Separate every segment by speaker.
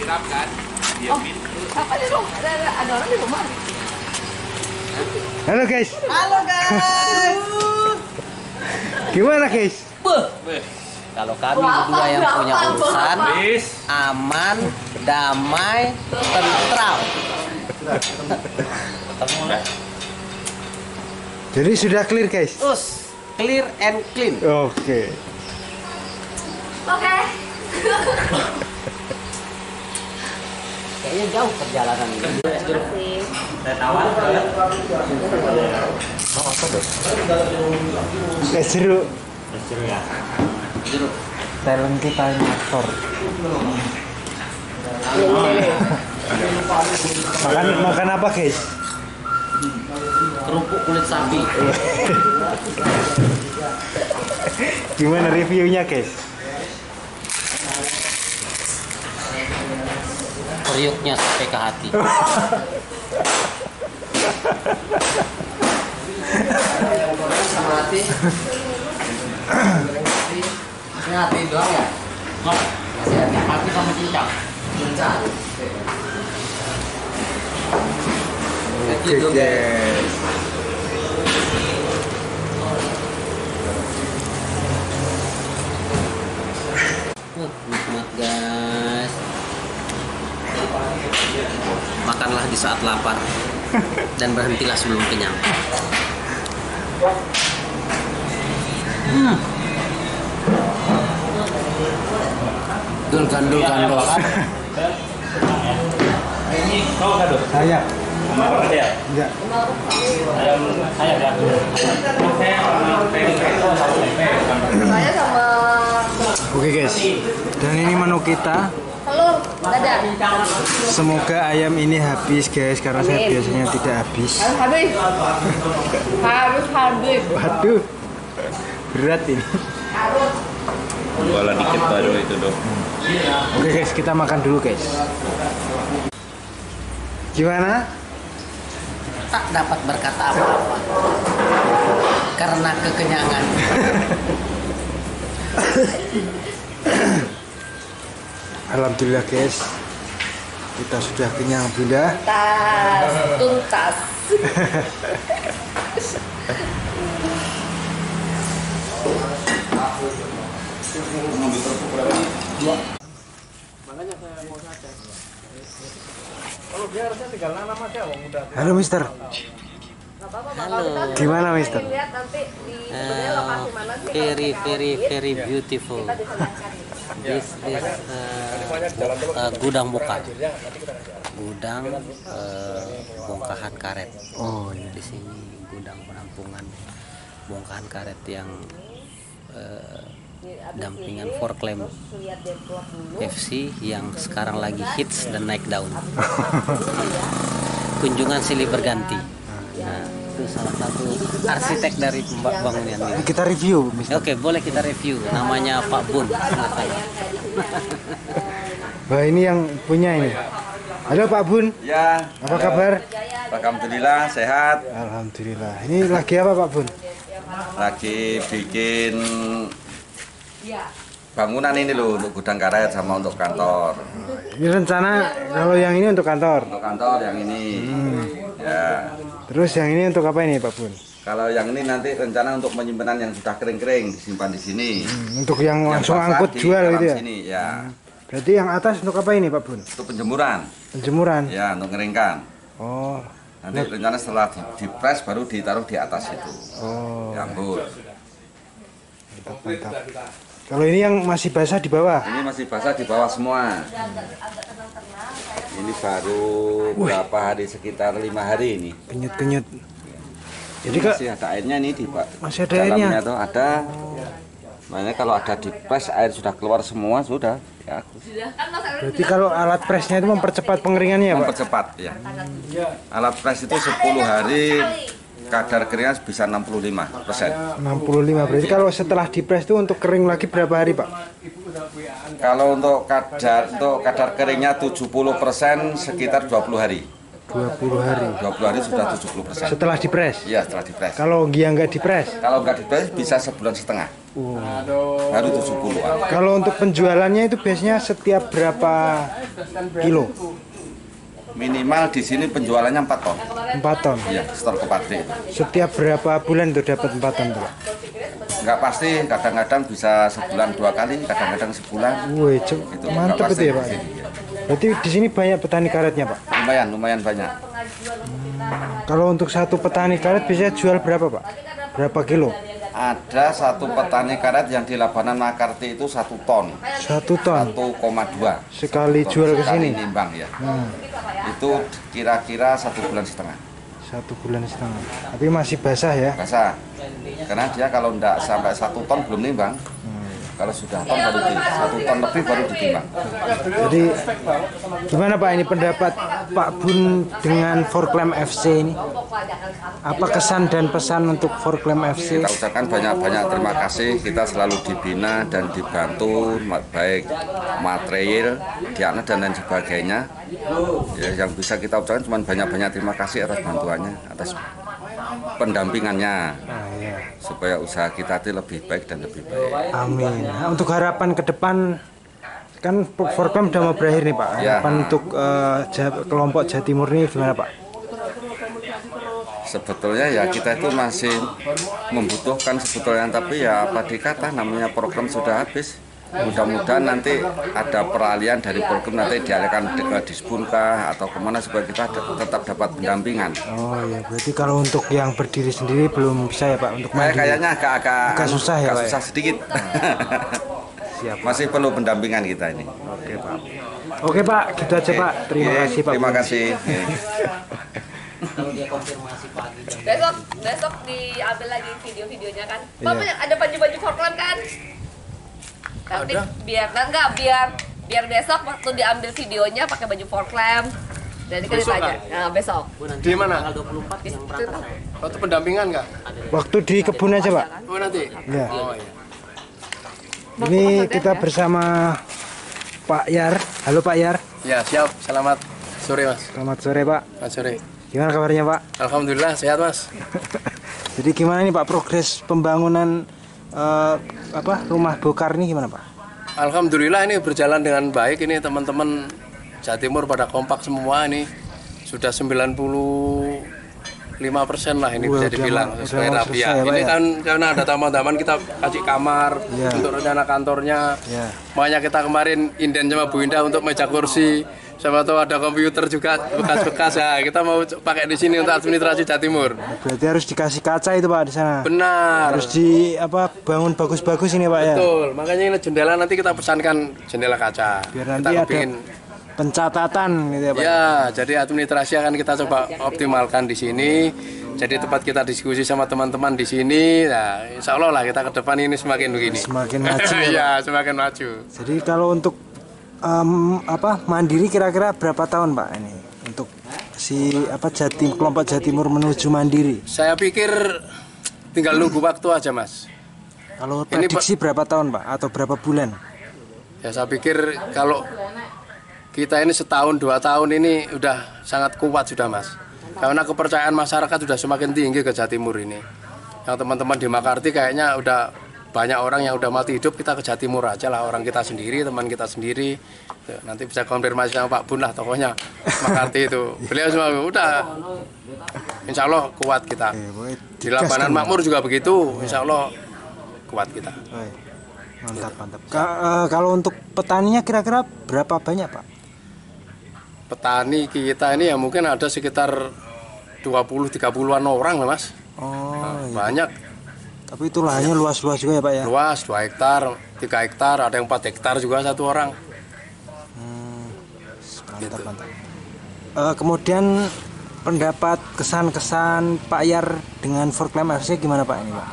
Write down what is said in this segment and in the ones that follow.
Speaker 1: disiram kan? Diamin.
Speaker 2: Apa di rumah? Ada orang di rumah.
Speaker 3: Halo guys.
Speaker 2: Halo guys.
Speaker 3: Gimana guys?
Speaker 4: Kalau kami berdua yang punya urusan aman, damai, tentram.
Speaker 3: Jadi sudah clear guys?
Speaker 4: Terus clear and clean.
Speaker 3: Oke.
Speaker 2: Oke.
Speaker 4: Kayaknya jauh perjalanan ini.
Speaker 3: Es jeruk.
Speaker 1: ya.
Speaker 4: Jeruk.
Speaker 3: Talent kita motor. Makan apa guys?
Speaker 4: Kerupuk kulit sapi.
Speaker 3: Gimana reviewnya guys?
Speaker 4: Periuknya sampai ke hati. Hati. Hati doang ya? Masih ada hati sama cincang. Cincang.
Speaker 3: Oke guys.
Speaker 4: Nikmat guys. Makanlah di saat lapar dan berhentilah sebelum kenyang. Dul gandul.
Speaker 1: Ini kau kado?
Speaker 3: Saya.
Speaker 1: Sama apa dia?
Speaker 3: Enggak.
Speaker 1: Ayam saya ya. Saya sama tempe sama tempe.
Speaker 2: Saya sama
Speaker 3: Oke guys. Dan ini menu kita.
Speaker 2: telur dada.
Speaker 3: Semoga ayam ini habis guys karena saya biasanya tidak habis.
Speaker 2: Habis. Harus habis.
Speaker 3: Waduh. Berat ini.
Speaker 1: Bola dikit baru itu dong.
Speaker 3: Oke guys, kita makan dulu guys. Gimana?
Speaker 4: Tak dapat berkata apa-apa karena kekenyangan.
Speaker 3: Alhamdulillah guys, kita sudah kenyang sudah.
Speaker 2: Tuntas.
Speaker 3: Halo Mister.
Speaker 4: Halo.
Speaker 3: Gimana Mister?
Speaker 2: Lihat nanti di sebenarnya lokasi mana sih?
Speaker 4: Very beautiful. This is gudang bongkar. Gudang bongkahan karet.
Speaker 3: Oh iya.
Speaker 4: Di sini gudang penampungan bongkahan karet yang dampingan Forklem FC yang sekarang lagi hits dan naik daun. Kunjungan silih berganti. Nah, itu salah satu arsitek dari bangunan ini.
Speaker 3: Kita review Mister.
Speaker 4: Oke, boleh kita review. Namanya Pak Bun. Silakan.
Speaker 3: Wah ini yang punya ini. Halo Pak Bun.
Speaker 5: Ya.
Speaker 3: Apa kabar?
Speaker 5: Alhamdulillah sehat.
Speaker 3: Alhamdulillah. Ini lagi apa Pak Bun?
Speaker 5: Lagi bikin bangunan ini loh untuk gudang karet sama untuk kantor.
Speaker 3: Ini rencana kalau yang ini untuk kantor.
Speaker 5: Untuk kantor yang ini. Ya.
Speaker 3: Terus yang ini untuk apa ini Pak Bun?
Speaker 5: Kalau yang ini nanti rencana untuk penyimpanan yang sudah kering-kering disimpan di sini.
Speaker 3: Untuk yang langsung
Speaker 5: basah
Speaker 3: angkut
Speaker 5: di
Speaker 3: jual
Speaker 5: dalam
Speaker 3: gitu ya?
Speaker 5: Sini, ya.
Speaker 3: Berarti yang atas untuk apa ini Pak Bun?
Speaker 5: Untuk penjemuran.
Speaker 3: Penjemuran?
Speaker 5: Ya, untuk ngeringkan.
Speaker 3: Oh.
Speaker 5: Nanti rencana setelah di-press baru ditaruh di atas itu.
Speaker 3: Oh.
Speaker 5: Diangkut.
Speaker 3: Mantap. Kalau ini yang masih basah di bawah?
Speaker 5: Ini masih basah di bawah semua. Ini baru berapa hari, sekitar 5 hari ini.
Speaker 3: Kenyut-kenyut. Jadi
Speaker 5: Jadi masih ada airnya nih di
Speaker 3: masih ada airnya?
Speaker 5: dalamnya tuh ada. Makanya kalau ada di press air sudah keluar semua sudah. Ya,
Speaker 3: berarti kalau alat presnya itu mempercepat pengeringannya ya Pak?
Speaker 5: mempercepat ya. Alat press itu 10 hari kadar keringnya bisa 65%.
Speaker 3: 65. Berarti kalau setelah di press itu untuk kering lagi berapa hari Pak?
Speaker 5: Kalau untuk kadar keringnya 70% sekitar 20 hari.
Speaker 3: 20 hari.
Speaker 5: 20 hari sudah 70%.
Speaker 3: Setelah dipres?
Speaker 5: Iya, setelah dipres.
Speaker 3: Kalau yang nggak dipres?
Speaker 5: Kalau nggak dipres bisa sebulan setengah. Baru 70-an.
Speaker 3: Kalau untuk penjualannya itu biasanya setiap berapa kilo?
Speaker 5: Minimal di sini penjualannya 4 ton.
Speaker 3: 4 ton?
Speaker 5: Iya, setor ke pabrik.
Speaker 3: Setiap berapa bulan itu dapat 4 ton, Pak?
Speaker 5: Nggak pasti, kadang-kadang bisa sebulan 2 kali, kadang-kadang sebulan.
Speaker 3: Wih,
Speaker 5: Itu
Speaker 3: mantep
Speaker 5: nggak
Speaker 3: itu ya, Pak.
Speaker 5: pasti.
Speaker 3: Berarti di sini banyak petani karetnya, Pak?
Speaker 5: Lumayan banyak.
Speaker 3: Kalau untuk satu petani karet bisa jual berapa, Pak? Berapa kilo?
Speaker 5: Ada satu petani karet yang di Labanan Makarti itu 1 ton.
Speaker 3: 1 ton?
Speaker 5: 1,2.
Speaker 3: Sekali jual ke sini?
Speaker 5: Sekali nimbang ya. Itu kira-kira 1 bulan setengah.
Speaker 3: 1 bulan setengah. Tapi masih basah ya?
Speaker 5: Basah. Karena dia kalau enggak sampai 1 ton belum nimbang. Kalau sudah ton baru 1 ton lebih baru ditimbang.
Speaker 3: Jadi gimana Pak ini pendapat Pak Bun dengan Forklem FC ini? Apa kesan dan pesan untuk Forklem FC?
Speaker 5: Kita ucapkan banyak-banyak terima kasih. Kita selalu dibina dan dibantu baik material, diagnos dan lain sebagainya. Ya, yang bisa kita ucapkan cuma banyak-banyak terima kasih atas bantuannya, atas pendampingannya, supaya usaha kita itu lebih baik dan lebih baik.
Speaker 3: Amin. Nah, untuk harapan ke depan, kan Forklem sudah mau berakhir nih Pak. Harapan untuk kelompok Jawa Timur ini gimana Pak?
Speaker 5: Sebetulnya ya kita itu masih membutuhkan sebetulnya, tapi ya apa dikata, namanya program sudah habis. Mudah-mudahan nanti ada peralihan dari program, nanti dialihkan ke Disbun atau kemana supaya kita tetap dapat pendampingan.
Speaker 3: Oh iya, berarti kalau untuk yang berdiri sendiri belum bisa ya Pak untuk mandiri?
Speaker 5: Kayaknya agak
Speaker 3: susah ya Pak?
Speaker 5: Susah sedikit.
Speaker 3: Siap.
Speaker 5: Masih perlu pendampingan kita ini.
Speaker 3: Oke Pak. Oke Pak, gitu aja Pak. Terima kasih Pak.
Speaker 5: Terima kasih.
Speaker 4: Kalau dia konfirmasi pagi
Speaker 6: besok diambil lagi video-videonya kan. Pak, ada baju-baju Forklem kan? Nanti biar besok waktu diambil videonya pakai baju Forklem. Jadi kan ditanya. Nah, besok.
Speaker 7: Di mana?
Speaker 4: tanggal 24 yang berangkat.
Speaker 7: Waktu pendampingan nggak?
Speaker 3: Waktu di kebun aja Pak.
Speaker 7: Oh nanti?
Speaker 3: Ya.
Speaker 7: Oh iya.
Speaker 3: Ini kita bersama Pak Yar. Halo Pak Yar.
Speaker 7: Ya siap, selamat sore Mas.
Speaker 3: Selamat sore Pak.
Speaker 7: Selamat sore.
Speaker 3: Gimana kabarnya Pak?
Speaker 7: Alhamdulillah sehat Mas.
Speaker 3: Jadi gimana nih Pak progres pembangunan rumah bokar ini gimana Pak?
Speaker 7: Alhamdulillah ini berjalan dengan baik. Ini teman-teman Jawa Timur pada kompak semua, ini sudah 95% lah ini bisa dibilang sesuai rapi ya. Ini kan karena ada taman-taman kita kasih kamar untuk rencana kantornya. Makanya kita kemarin inden sama Bu Indah untuk meja kursi. Sama tahu ada komputer juga bekas-bekas ya. Kita mau pakai di sini untuk administrasi Jawa Timur.
Speaker 3: Berarti harus dikasih kaca itu Pak di sana.
Speaker 7: Benar.
Speaker 3: Harus bangun bagus-bagus ini Pak ya.
Speaker 7: Betul. Makanya ini jendela nanti kita pesankan jendela kaca.
Speaker 3: Biar nanti
Speaker 7: kita
Speaker 3: ada pencatatan gitu ya Pak.
Speaker 7: Ya, jadi administrasi akan kita coba optimalkan di sini. Jadi tempat kita diskusi sama teman-teman di sini. Nah, insya Allah lah kita ke depan ini semakin begini.
Speaker 3: Semakin maju ya.
Speaker 7: Ya, semakin maju.
Speaker 3: Jadi kalau untuk mandiri kira-kira berapa tahun Pak ini untuk kelompok Jawa Timur menuju mandiri?
Speaker 7: Saya pikir tinggal nunggu waktu aja Mas.
Speaker 3: Kalau prediksi berapa tahun Pak atau berapa bulan?
Speaker 7: Ya saya pikir kalau kita ini setahun 2 tahun ini udah sangat kuat sudah Mas. Karena kepercayaan masyarakat sudah semakin tinggi ke Jawa Timur ini. Yang teman-teman di Makarti kayaknya udah banyak orang yang udah mati hidup, kita ke Jawa Timur aja lah, orang kita sendiri, teman kita sendiri. Nanti bisa konfirmasi sama Pak Bun lah tokohnya Makarti itu. Beliau semua udah, insya Allah kuat kita. Di Labanan Makmur juga begitu, insya Allah kuat kita.
Speaker 3: Mantap. Kalau untuk petaninya kira-kira berapa banyak Pak?
Speaker 7: Petani kita ini ya mungkin ada sekitar 20-30an orang lah Mas. Banyak.
Speaker 3: Tapi itu lahannya luas-luas juga ya Pak ya?
Speaker 7: Luas, 2 hektar, 3 hektar, ada yang 4 hektar juga satu orang.
Speaker 3: Mantap. Kemudian pendapat kesan-kesan Pak Yar dengan Forklem FC gimana Pak ini Pak?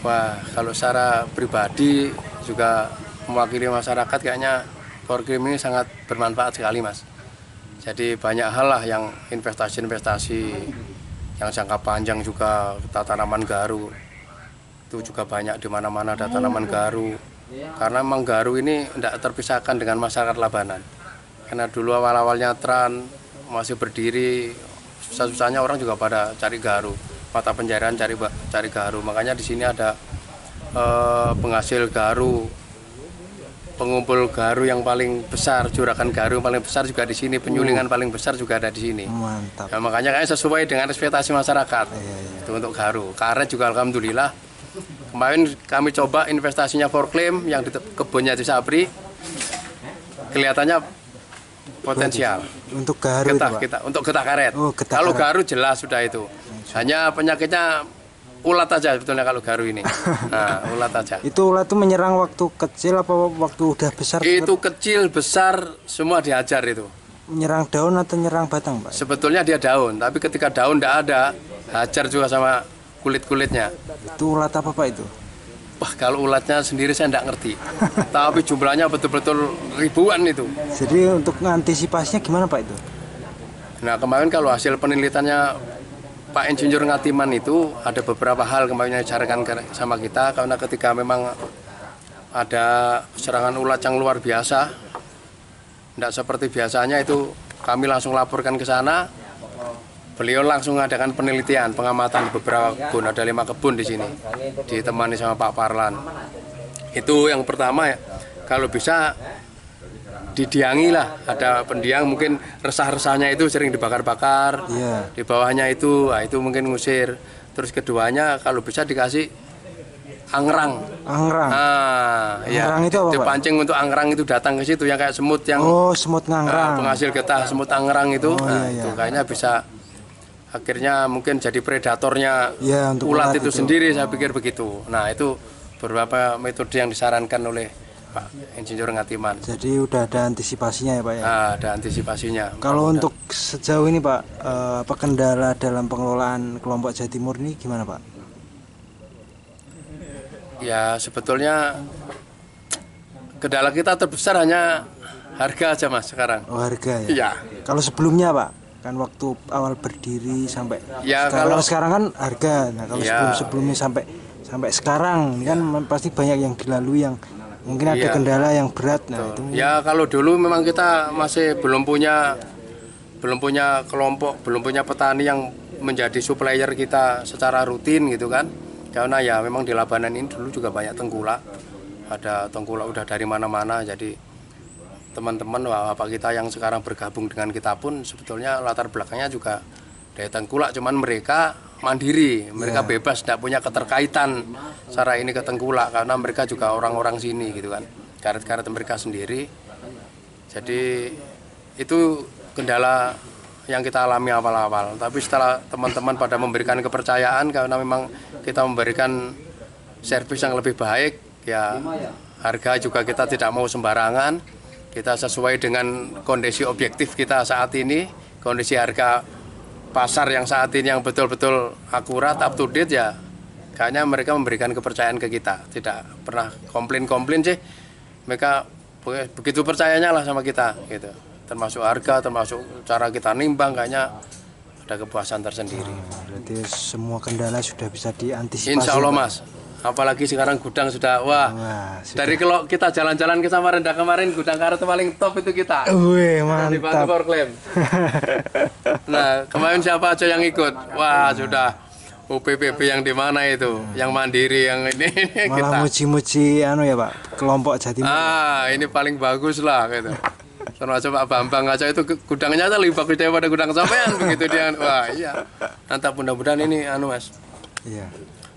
Speaker 7: Wah, kalau secara pribadi juga mewakili masyarakat kayaknya Forklem ini sangat bermanfaat sekali Mas. Jadi banyak hal lah yang investasi-investasi yang jangka panjang juga, tanaman garu. Itu juga banyak di mana-mana ada tanaman garu. Karena memang garu ini tidak terpisahkan dengan masyarakat Labanan. Karena dulu awal-awalnya Tran masih berdiri susah-susahnya orang juga pada cari gaharu, mata pencarian cari gaharu. Makanya di sini ada penghasil gaharu, pengumpul gaharu yang paling besar, juragan gaharu yang paling besar juga di sini, penyulingan paling besar juga ada di sini.
Speaker 3: Mantap.
Speaker 7: Nah, makanya kayaknya sesuai dengan ekspektasi masyarakat. Itu untuk gaharu. Karet juga alhamdulillah. Kemarin kami coba investasinya forklift yang di kebunnya di Sabri, kelihatannya potensial.
Speaker 3: Untuk gaharu
Speaker 7: Getah,
Speaker 3: itu, Pak?
Speaker 7: kita untuk getah karet.
Speaker 3: Oh, getah
Speaker 7: Kalau
Speaker 3: karet.
Speaker 7: gaharu jelas sudah itu. Hanya penyakitnya ulat aja sebetulnya kalau gaharu ini. Nah, ulat aja.
Speaker 3: Itu ulat itu menyerang waktu kecil apa waktu udah besar?
Speaker 7: Itu kecil, besar, semua dihajar itu.
Speaker 3: Menyerang daun atau menyerang batang, Pak?
Speaker 7: Sebetulnya dia daun, tapi ketika daun tidak ada, hajar juga sama kulit-kulitnya.
Speaker 3: Itu ulat apa, Pak, itu?
Speaker 7: Wah, kalau ulatnya sendiri saya tidak ngerti. Tapi jumlahnya betul-betul ribuan itu.
Speaker 3: Jadi untuk mengantisipasinya gimana, Pak, itu?
Speaker 7: Nah, kemarin kalau hasil penelitiannya Pak Insinyur Ngatiman itu ada beberapa hal kemarin yang disarankan sama kita, karena ketika memang ada serangan ulat yang luar biasa, tidak seperti biasanya, itu kami langsung laporkan ke sana. Beliau langsung mengadakan penelitian, pengamatan di beberapa kebun, ada 5 kebun di sini, ditemani sama Pak Parlan. Itu yang pertama ya, kalau bisa didiangi lah, ada pendiang, mungkin resah-resahnya itu sering dibakar-bakar, di bawahnya itu, nah itu mungkin ngusir. Terus keduanya kalau bisa dikasih angrang.
Speaker 3: Angrang.
Speaker 7: Nah,
Speaker 3: Angrang
Speaker 7: ya,
Speaker 3: itu apa, Pak?
Speaker 7: dipancing untuk angrang itu datang ke situ yang kayak semut yang
Speaker 3: semut ngangrang.
Speaker 7: penghasil getah semut angrang itu. Nah,
Speaker 3: iya.
Speaker 7: itu kayaknya bisa akhirnya mungkin jadi predatornya
Speaker 3: Ya, untuk
Speaker 7: ulat
Speaker 3: ulat
Speaker 7: itu
Speaker 3: itu.
Speaker 7: sendiri, saya pikir begitu. Nah, itu beberapa metode yang disarankan oleh Pak Insinyur Ngatiman.
Speaker 3: Jadi udah ada antisipasinya ya, Pak, ya?
Speaker 7: Nah, ada antisipasinya.
Speaker 3: Kalau untuk sejauh ini, Pak, apa kendala dalam pengelolaan kelompok Jawa Timur ini gimana, Pak?
Speaker 7: Ya, sebetulnya kendala kita terbesar hanya harga aja, Mas, sekarang.
Speaker 3: Oh, harga ya?
Speaker 7: Iya.
Speaker 3: Kalau sebelumnya, Pak, kan waktu awal berdiri sampai
Speaker 7: Ya,
Speaker 3: sekarang kan harga. Nah, kalau
Speaker 7: Ya.
Speaker 3: sebelumnya sampai sampai sekarang kan pasti banyak yang dilalui yang mungkin ada
Speaker 7: Ya.
Speaker 3: kendala yang berat. Nah, itu
Speaker 7: Ya, kalau dulu memang kita masih belum punya kelompok, belum punya petani yang menjadi supplier kita secara rutin gitu kan. Karena ya memang di Labanan ini dulu juga banyak tengkulak. Ada tengkulak udah dari mana-mana, jadi teman-teman bapak kita yang sekarang bergabung dengan kita pun sebetulnya latar belakangnya juga dari tengkulak, cuman mereka mandiri, mereka bebas, tidak punya keterkaitan secara ini ke tengkulak, karena mereka juga orang-orang sini gitu kan, karet-karet mereka sendiri. Jadi itu kendala yang kita alami awal-awal, tapi setelah teman-teman pada memberikan kepercayaan, karena memang kita memberikan servis yang lebih baik, ya harga juga kita tidak mau sembarangan. Kita sesuai dengan kondisi objektif kita saat ini, kondisi harga pasar yang saat ini yang betul-betul akurat, up to date ya. Kayaknya mereka memberikan kepercayaan ke kita, tidak pernah komplain-komplain sih. Mereka begitu percayanya lah sama kita, gitu. Termasuk harga, termasuk cara kita nimbang, kayaknya ada kepuasan tersendiri.
Speaker 3: berarti semua kendala sudah bisa diantisipasi.
Speaker 7: Insya Allah,
Speaker 3: Pak.
Speaker 7: Mas. Apalagi sekarang gudang sudah, wah,
Speaker 3: sudah.
Speaker 7: dari kalau kita jalan-jalan ke Samarinda kemarin, gudang karet paling top itu kita.
Speaker 3: Wih,
Speaker 7: Dibantu
Speaker 3: mantap.
Speaker 7: forklift. Nah, kemarin siapa aja yang ikut? Wah, sudah UPPB yang di mana itu? Yang mandiri, yang ini kita.
Speaker 3: Malah muji-muji ya, Pak, kelompok Jawa Timur.
Speaker 7: Ini paling bagus lah gitu. Termasuk Pak Bambang aja itu gudangnya aja lebih bagus daripada gudang sampean begitu dia. Wah, iya. Mantap, mudah-mudahan ini Mas.
Speaker 3: Iya.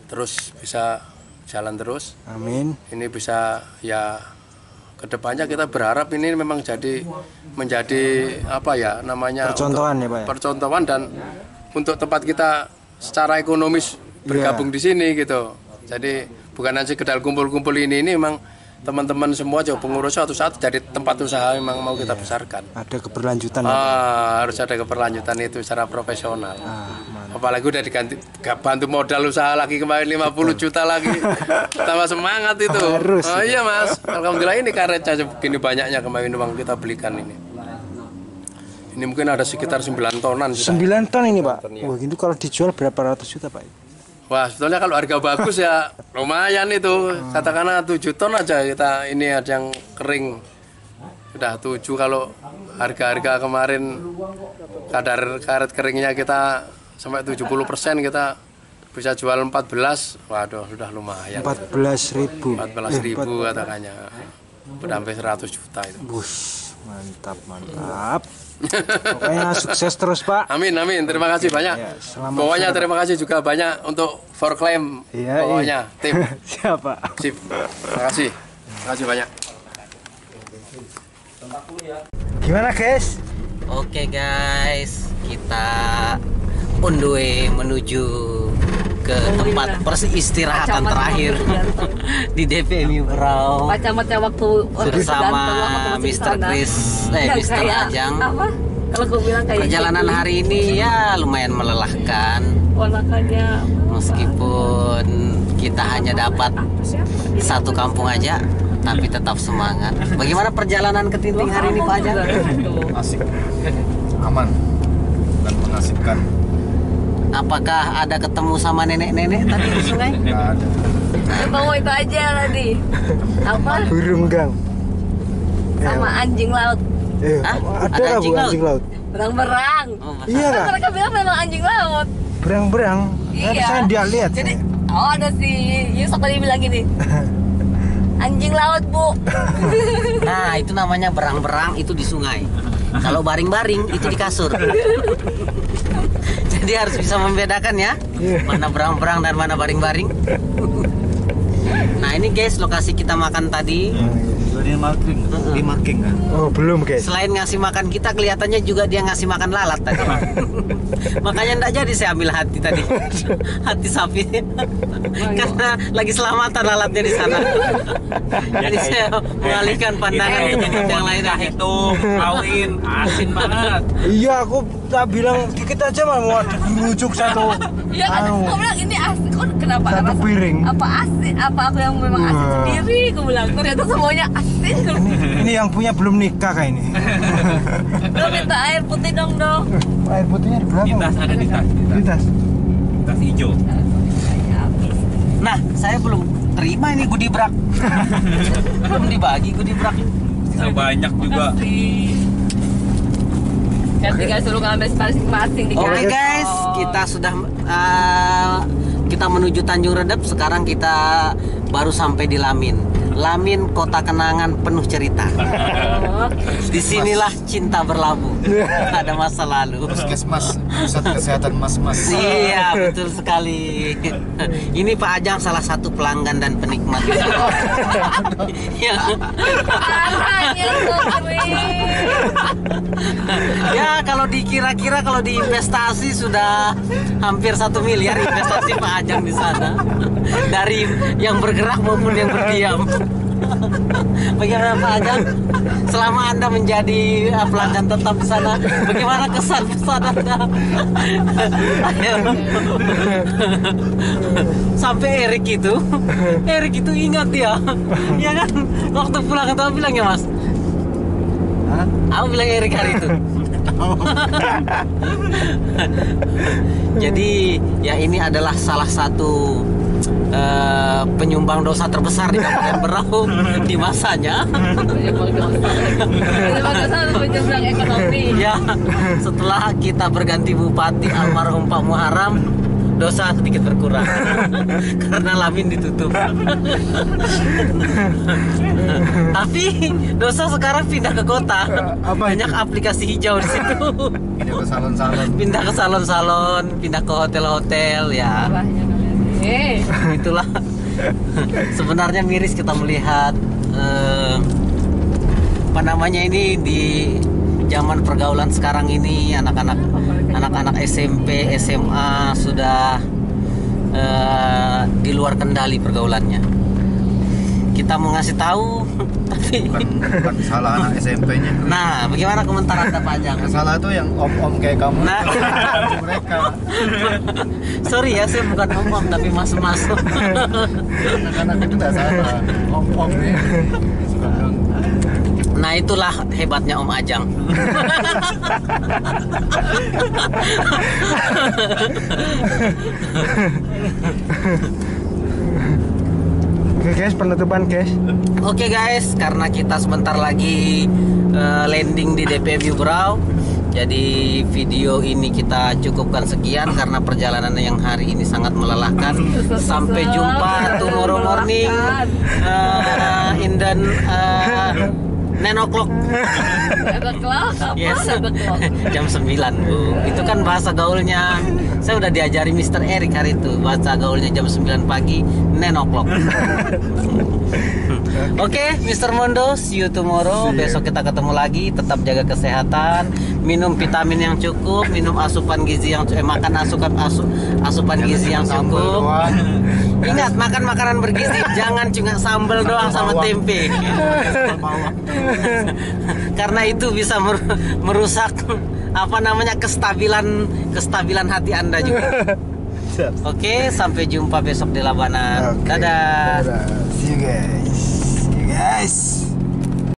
Speaker 7: Terus bisa jalan terus.
Speaker 3: Amin.
Speaker 7: Ini bisa ya kedepannya kita berharap ini memang menjadi apa ya namanya
Speaker 3: Percontohan ya, Pak, ya?
Speaker 7: Percontohan, dan untuk tempat kita secara ekonomis bergabung di sini gitu. Jadi bukan hanya sekedar kumpul-kumpul ini memang teman-teman semua juga pengurus suatu saat jadi tempat usaha memang mau kita besarkan.
Speaker 3: Ada keberlanjutan.
Speaker 7: Harus ada keberlanjutan itu secara profesional. Apalagi udah bantu modal usaha lagi kemarin 50 juta lagi. Tambah semangat itu.
Speaker 3: Harus.
Speaker 7: Iya, Mas. Alhamdulillah ini karetnya begini banyaknya kemarin uang kita belikan ini. Ini mungkin ada sekitar 9 tonan sudah.
Speaker 3: 9 ton ini, Pak. Wah, itu kalau dijual berapa ratus juta, Pak?
Speaker 7: Wah, sebetulnya kalau harga bagus ya lumayan itu. Katakanlah 7 ton aja kita ini ada yang kering. udah 7. Kalau harga-harga kemarin kadar karet keringnya kita sampai 70%, kita bisa jual 14. Waduh, sudah lumayan.
Speaker 3: 14.000.
Speaker 7: 14.000 katakannya. Udah sampai 100 juta itu.
Speaker 3: Wush, mantap. Pokoknya sukses terus, Pak.
Speaker 7: Amin. Terima kasih banyak.
Speaker 3: Ya, selamat
Speaker 7: Pokoknya
Speaker 3: sore,
Speaker 7: terima kasih juga banyak untuk Forklem.
Speaker 3: Iya,
Speaker 7: Pokoknya tim.
Speaker 3: Siapa?
Speaker 7: Sip. Terima kasih. Terima kasih banyak.
Speaker 3: Gimana, guys?
Speaker 4: Oke guys, kita on the way menuju ke tempat peristirahatan terakhir di DPMI Berau
Speaker 6: Macam-macam waktu
Speaker 4: bersama Mr. Chris, Mr. Ajang.
Speaker 6: Apa? Kalau gue bilang kayak
Speaker 4: Perjalanan hari ini ya lumayan melelahkan,
Speaker 6: ponakannya
Speaker 4: meskipun kita hanya dapat satu kampung aja, tapi tetap semangat. Bagaimana perjalanan ke Tinting hari ini, Pak Ajang?
Speaker 8: Asik, aman, dan mengasihkan.
Speaker 4: Apakah ada ketemu sama nenek-nenek tadi di sungai?
Speaker 8: Nggak ada.
Speaker 6: bawa itu aja tadi. Apa?
Speaker 3: Burung gang.
Speaker 6: Sama anjing laut.
Speaker 4: Hah?
Speaker 3: Ada lah, Bu, anjing laut.
Speaker 6: Berang-berang.
Speaker 4: Oh,
Speaker 3: Iya
Speaker 6: Kan
Speaker 3: lah,
Speaker 6: mereka bilang memang anjing laut.
Speaker 3: berang-berang.
Speaker 6: Iya.
Speaker 3: Saya dia lihat.
Speaker 6: Jadi, ada si Yusuf tadi bilang gini. Anjing laut, Bu.
Speaker 4: Nah, itu namanya berang-berang, itu di sungai. Kalau baring-baring itu di kasur. Jadi harus bisa membedakan ya, mana berang-berang dan mana baring-baring. Nah, ini guys lokasi kita makan tadi.
Speaker 8: Di marking kan?
Speaker 3: Oh, belum, guys.
Speaker 4: Selain ngasih makan kita, kelihatannya juga dia ngasih makan lalat tadi. Makanya enggak jadi saya ambil hati tadi. Hati sapi. Karena lagi selamatan lalatnya di sana. Jadi saya mengalihkan pandangan ke tempat yang lain.
Speaker 1: Itu kawin asin banget.
Speaker 3: Iya, aku tak bilang dikit aja mah mau rujuk satu.
Speaker 6: Iya kan,
Speaker 3: anu.
Speaker 6: gue bilang ini asin. Kok kenapa?
Speaker 3: Satu piring.
Speaker 6: Apa asin? Apa aku yang memang asin
Speaker 3: Wah.
Speaker 6: sendiri? Gue bilang ternyata semuanya asin.
Speaker 3: Ini yang punya belum nikah kayak ini.
Speaker 6: Lo minta air putih dong.
Speaker 3: Air putihnya di belakang.
Speaker 1: Di tas ada di tas.
Speaker 3: Di tas.
Speaker 1: Tas hijau.
Speaker 4: Nah, saya belum terima ini goodie brak. Belum dibagi goodie brak.
Speaker 1: Bisa banyak juga.
Speaker 6: Kan tinggal suruh ngambil masing-masing di
Speaker 4: Oke guys, kita sudah kita menuju Tanjung Redep. Sekarang kita baru sampai di Lamin. Lamin, kota kenangan penuh cerita. Disinilah cinta berlabuh. Ada masa lalu.
Speaker 8: Puskesmas, pusat kesehatan mas-mas.
Speaker 4: Iya, betul sekali. Ini Pak Ajang salah satu pelanggan dan penikmat. Ya, kalau dikira-kira kalau diinvestasi sudah hampir 1 miliar investasi Pak Ajang di sana. Dari yang bergerak maupun yang berdiam. Bagaimana Pak Ajang? Selama Anda menjadi pelanggan tetap di sana, bagaimana kesan-kesan Anda? Ayo. Sampai Erik itu ingat dia, ya kan? Waktu pulang itu bilang ya Mas. Aku bilang Erik hari itu. Jadi ya ini adalah salah satu penyumbang dosa terbesar di Kabupaten Berau di masanya.
Speaker 6: Penyumbang ekonomi.
Speaker 4: Ya, setelah kita berganti bupati almarhum Pak Muharram, dosa sedikit berkurang karena Lamin ditutup. Tapi dosa sekarang pindah ke kota. Banyak aplikasi hijau di situ.
Speaker 8: Pindah ke salon-salon.
Speaker 4: Pindah ke salon-salon, pindah ke hotel-hotel ya. Itulah. Sebenarnya miris kita melihat apa namanya ini di zaman pergaulan sekarang ini anak-anak SMP, SMA sudah di luar kendali pergaulannya. Kita mau ngasih tahu tapi
Speaker 8: Bukan salah anak SMP-nya.
Speaker 4: nah, bagaimana komentar Anda Pak Ajang?
Speaker 8: Yang salah tuh yang om-om kayak kamu.
Speaker 4: Nah.
Speaker 8: Mereka.
Speaker 4: Sorry ya, saya bukan om tapi mas-mas.
Speaker 8: Anak-anak itu nggak salah. Om-om nih. Suka bilang,
Speaker 4: Nah itulah hebatnya Om Ajang.
Speaker 3: Oke guys, penutupan guys.
Speaker 4: Oke guys, karena kita sebentar lagi landing di DPM Brau, jadi video ini kita cukupkan sekian karena perjalanan yang hari ini sangat melelahkan. Sampai jumpa tomorrow morning in the 9 o'clock. Yes. Jam 9 Bu. Itu kan bahasa gaulnya. Saya udah diajari Mr. Eric hari itu. Bahasa gaulnya jam 9 pagi 9 o'clock. Oke, Mr. Mondo, see you tomorrow. Besok kita ketemu lagi. Tetap jaga kesehatan, minum vitamin yang cukup, minum asupan gizi yang makan asupan gizi yang cukup. Ingat, makan makanan bergizi, jangan cuma sambal doang sama tempe. Karena itu bisa merusak kestabilan hati Anda juga. Oke, sampai jumpa besok di Labanan. Dadah.
Speaker 3: See you guys.